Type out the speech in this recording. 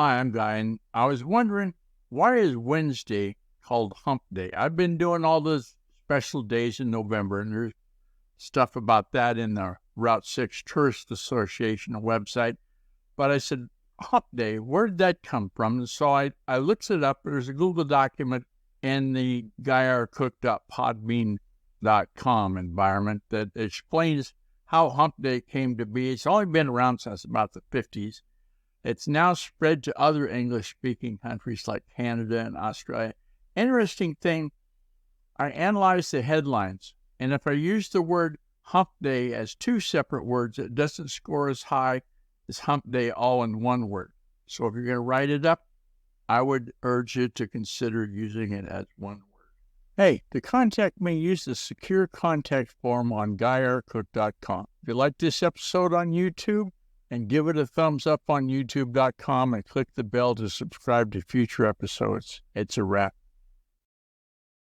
Hi, I'm Guy, and I was wondering, why is Wednesday called Hump Day? I've been doing all those special days in November, and there's stuff about that in the Route 6 Tourist Association website. But I said, Hump Day, where did that come from? And so I looked it up. There's a Google document in the GuyRCook.podbean.com environment that explains how Hump Day came to be. It's only been around since about the 50s. It's now spread to other English-speaking countries like Canada and Australia. Interesting thing, I analyzed the headlines, and if I use the word Hump Day as two separate words, it doesn't score as high as Hump Day all in one word. So if you're going to write it up, I would urge you to consider using it as one word. Hey, to contact me, use the secure contact form on GuyRCook.com. If you like this episode on YouTube, and give it a thumbs up on YouTube.com and click the bell to subscribe to future episodes. It's a wrap.